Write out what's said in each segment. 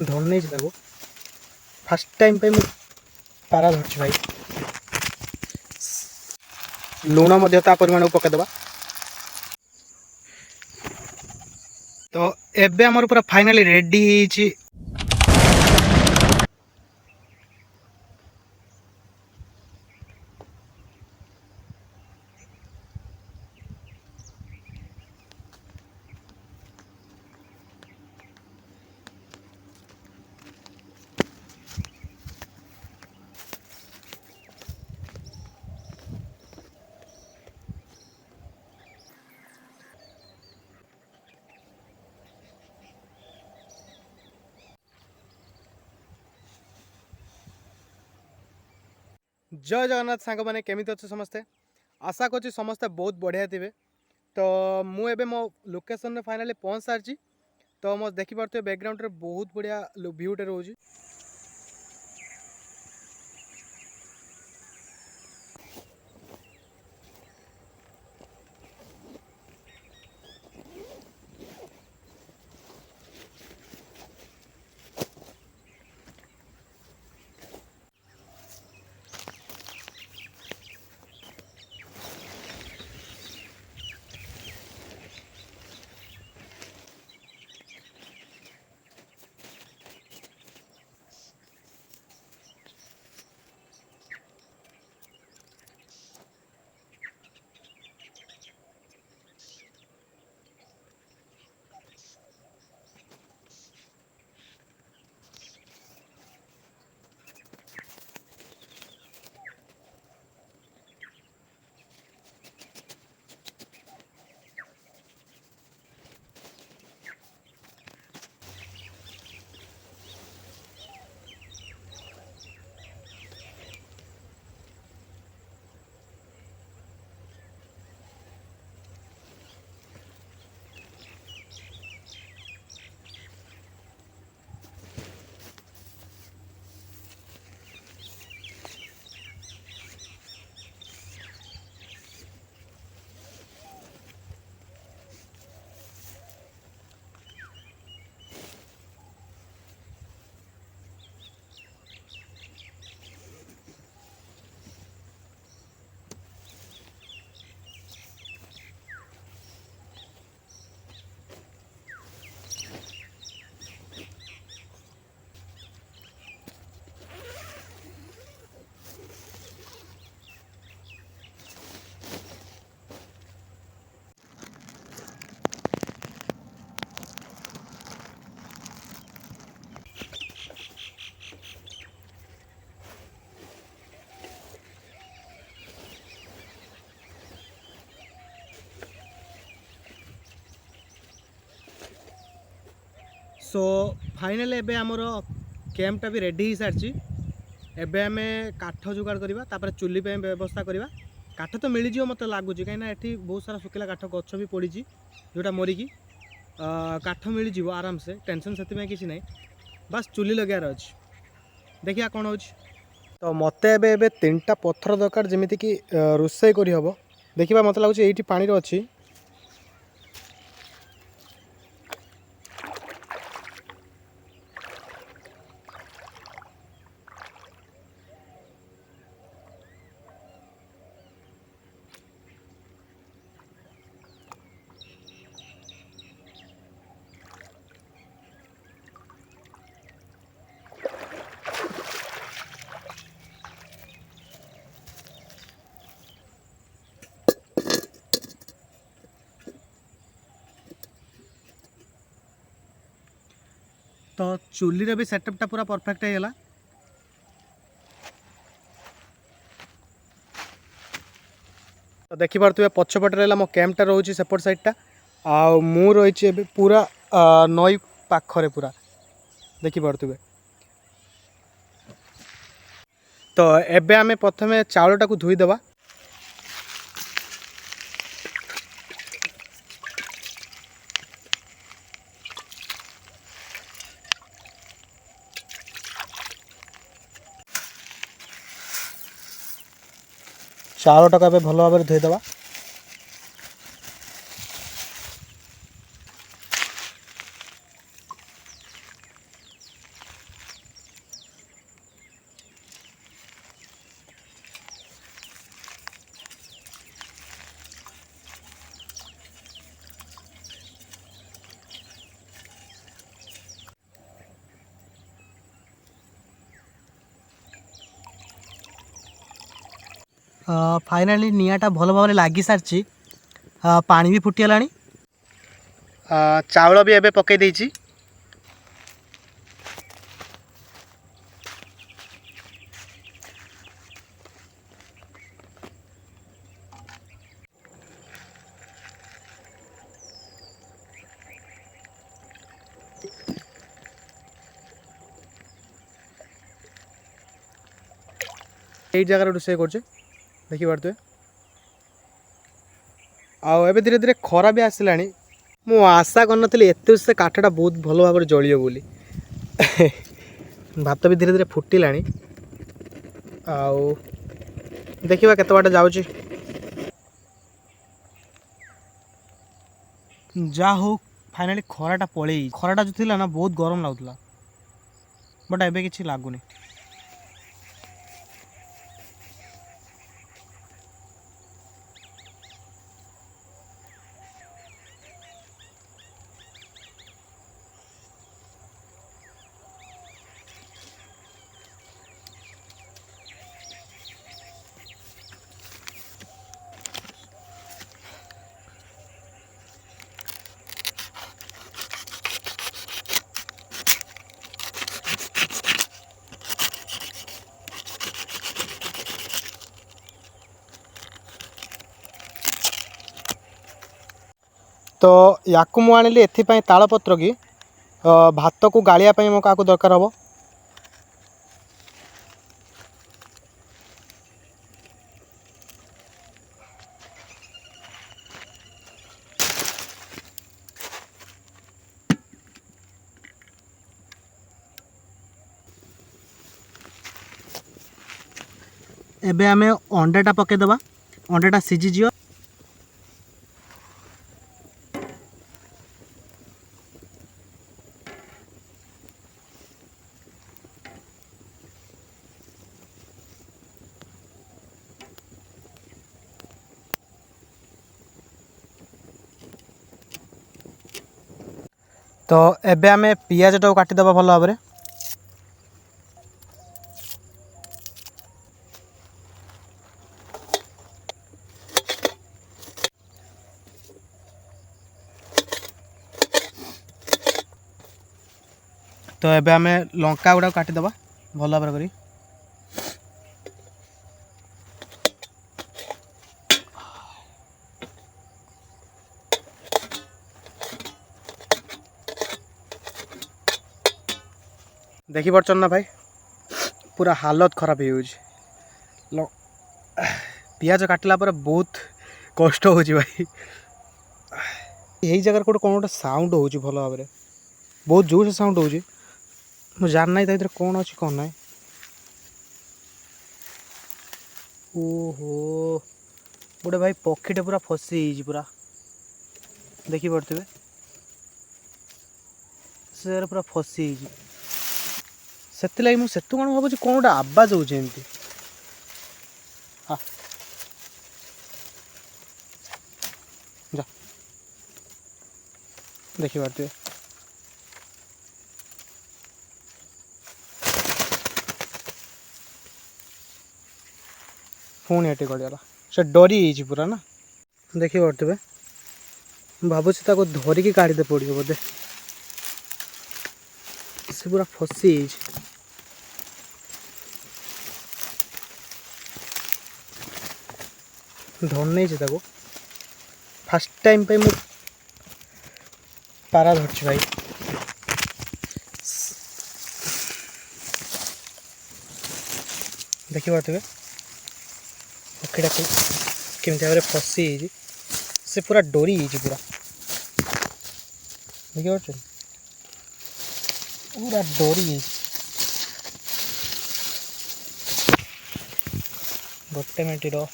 धर नहीं fast time पे मुझे पारा धरछि भाई। लुण परिमाण को पकईदे। तो एबे आमर पूरा फाइनाली रेडी। जय जगन्नाथ सांग मैंने केमी अच्छे समस्ते। आशा करूँ समस्ते बहुत बढ़िया थे। तो मुझे मो लोकेशन में फाइनाली पहुँच सारी। तो मो देखिपे बैकग्राउंड रे बहुत बढ़िया व्यूटे रोज। सो फाइनाली एबे आमर कैंपटा भी रेडी हो सारी। एबे आम काठ जोगाड़ करवा तापर चुली पे व्यवस्था करवा। काठ तो मिल जाव मत लगुच कहीं बहुत सारा सुखिला काठ गच भी पड़ी जोटा मरिकी काठ मिल जाव आराम से टेंशन से किसी ना। बस चुली लगार अच्छे देखिया कौन हो। तो मत एबे 3टा पत्थर दरकार जमीती कि रोषे करहब। देखा मत लगुच ये पानी अच्छी तो चुली भी सेटअपटा पूरा परफेक्ट है। तो देखिपे पछपटे रहा मो कैंपटा रोचे सेपट साइडटा आ मु रही पूरा नई पाखरे पूरा देखिपे। तो एबे आमे प्रथमे चाउलटा को धोईदेवा। चाउलटा को भल भाव में धोईदेवा। फाइनाली निआँटा भल भाव लगी सारी पानी भी फुटीगला चाउल भी एबे पकई देइछि। यही जगह रोषे कर देखी पारे आबे धीरे धीरे खरा भी आसला। मु आशा करनी एत से काठटा बहुत भल भाव जलियो बोली भात भी धीरे धीरे फुटिला। आउ देखा केत बाट जाऊँ जा हो फाइनाली खराटा पलि खराटा जो थिला ना बहुत गरम लगुला बट एबे किछि लागुनी। तो या मुझे एपाई तालपत्र की भात को गालिया मो क्या दरकार हम एबे आमे अंडाटा पकेदबा अंडाटा सीझीज तो एबे आमे पियाज टाको काटिदेबा भल भाव में। तो एबे आमे लंका गुड़ा काटिदेबा भल भाव करी। देखी पार्छन ना भाई पूरा हालत खराब हो पियाज काटला पर बहुत कष्ट हो भाई। यही जगह कौन गोटे साउंड हो भल भाव में बहुत जोर से साउंड हो मुझे जानना ही कौन अच्छी कौन ना। ओहो गोटे भाई पक्षीटे पूरा फसी पूरा देखी पारे से पूरा फसी से मुझे कौन भाव कौन गोटे आवाज होमती जा देखी पारे पुणी एटी गला से डरी पूरा ना देखी पारे भावुँ धरिकी काढ़ीदे पड़ो बोधे से पूरा फसी धर नहीं फास्ट टाइम पे मु पारा धरछि भाई देखी पारे पक्षीटा केमी भाव में फसी से पूरा डरी पूरा देखी पारे पूरा डरी गोटे मिनट रो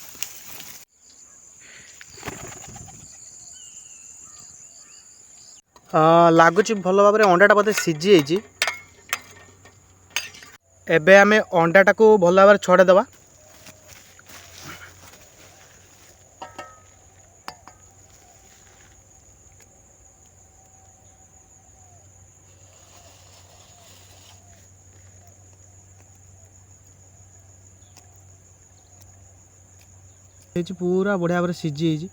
लगुच भल भाव में अंडाटा बोधे सीझी एबे आमे अंडाटा को भल भाव में छड़ेदबा। पूरा बढ़िया भाव सीझी।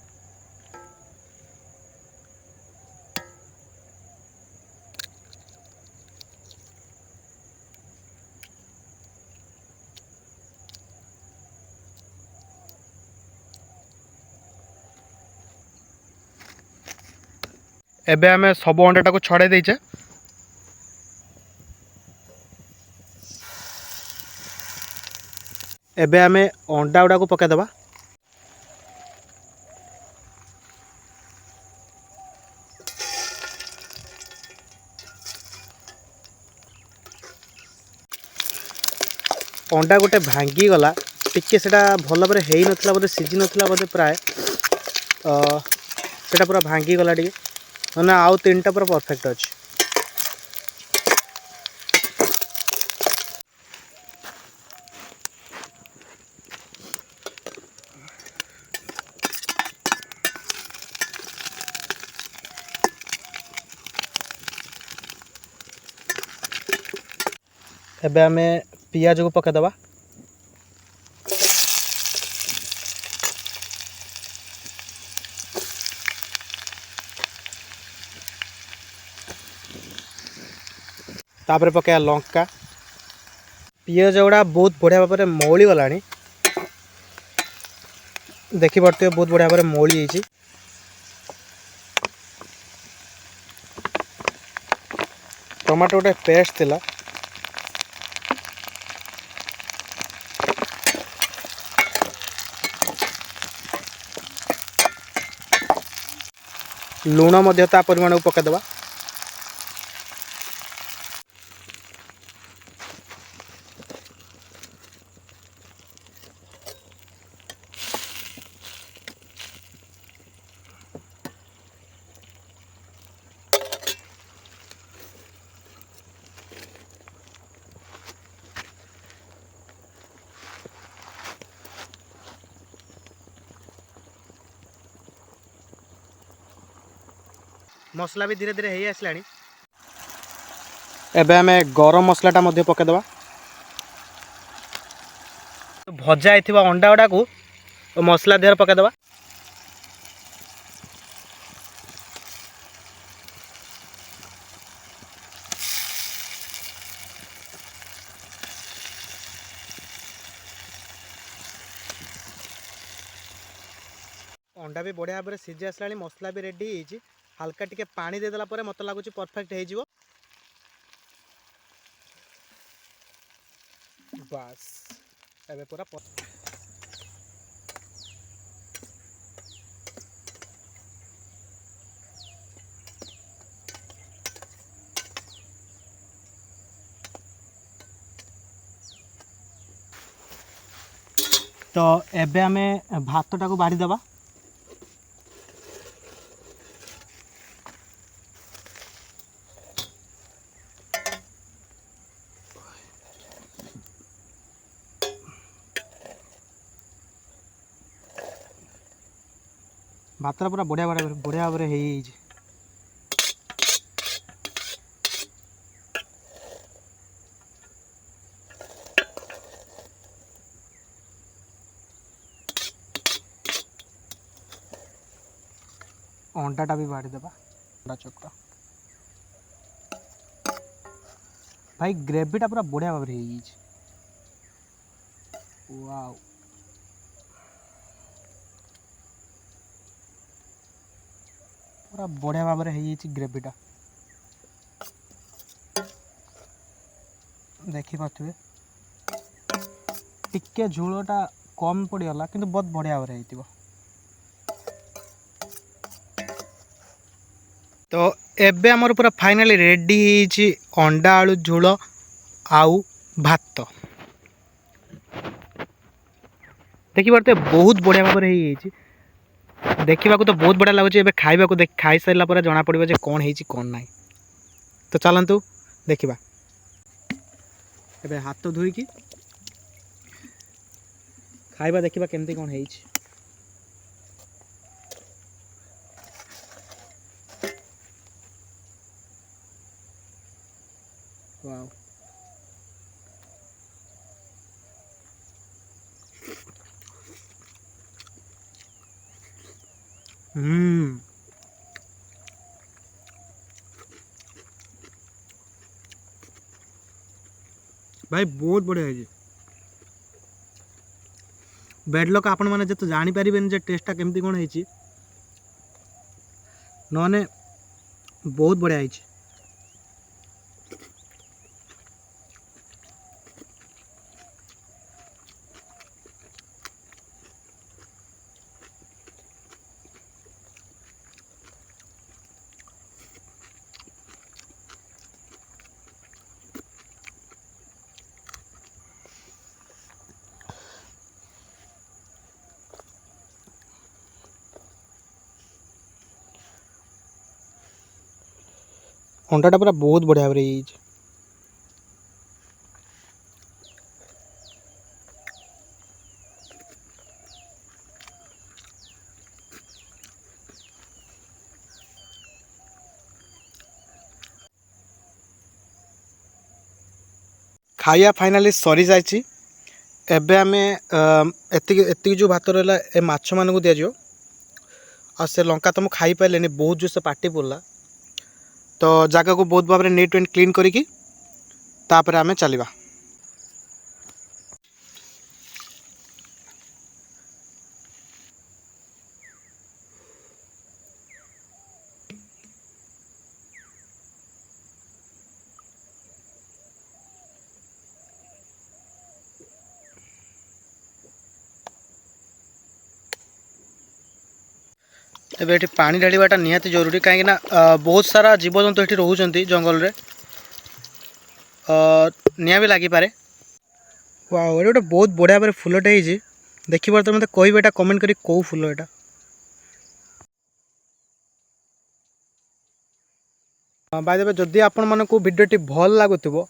एबे आमे सब अंडाटा को छड़े देचे। एबे आमे अंडा गुड़ा को पके दबा। अंडा गोटे भांगी गला टिके सेटा भल भाव है नथिला बोधे सीझी नथिला बोधे प्राय सेटा पूरा भांगी गला टिके ना आउ तीनटा पूरा परफेक्ट अछि। एबे आमे पियाज को पके दबा। तापर पके लंका। पियाज गुड़ा बहुत बढ़िया भाव में मौली गला। देखी पारे बहुत बढ़िया भाव में मौली होती। टमाटो गोटे पेस्ट थिला। लुण मध्य परिमाण को पकेदबा। मसला भी धीरे धीरे हो आसला। एबे आमे गरम मसलाटा मध्य पकेदबा। भजा होइथिबा अंडा गुड़ा को मसला देहर पकेदबा। अंडा भी बढ़िया भाव में सीझी आसला। मसला भी रेडी होइछि। हल्का टिके पानी दे देला परे मत लागुछि परफेक्ट हो जिवो। बस एबे पूरा तो एबे आमे भातटा को बाढ़ी दबा। भातटा पूरा बढ़िया भाव में हो। अंडाटा भी बाढ़ी दबा। अंडा चक्र भाई ग्रेवीटा पूरा बढ़िया भाव में हो। वाओ पूरा बढ़िया भाव में हो ग्रेवीटा। देखी पारे टिके झोलटा कम पड़गला कि बहुत बढ़िया भाव में हो। तो एबे आमर पूरा फाइनली रेडी होइछि अंडा आलू झोल आउ भात। देखी पारे बहुत बढ़िया भाव में हो। देखा तो बहुत बढ़िया लगुच। खाइबा को खाई सारा पर जना पड़ो जे कौन है कौन ना। तो चलतु देखा। एबे हाथ धोईकी खाइबा देखा केमती कौन है। वाओ भाई बहुत बढ़िया है। बेड लक आपण मैंने जो जानी पारे जे टेस्टा केमती कौन है नने बहुत बढ़िया है। अंडाटा पूरा बहुत बढ़िया भाव खाया फाइनाली सरी जाइए। एबे आमे एति जो भात रहा ए माछ मान को दिज्व आ से लंका तो मुझे खाई पारे बहुत जो से पार्टी पड़ला तो जगह को बहुत भाव में नीट एंड क्लीन करिकी तापर आमे चलिबा। एबे एठी पानी ढाळीबाटा निहाती जरूरी कहीं बहुत सारा जीवजंतु एठी रोचंती जंगल रे निया भी लगी पारे। वाओ एटा गोटे बहुत बढ़िया भाव फुलटे होती देखी पारे तो मत कह कमेंट करी कौ full Etah. By the way जदि आपण मानकु वीडियोटी भल लागुथिबो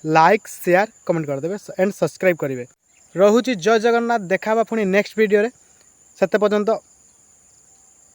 लाइक शेयर कमेंट करदेवे एंड सब्सक्राइब करेंगे। रोची जय जगन्नाथ देखा पुणी नेक्स्ट वीडियो रे। सेते पर्यंत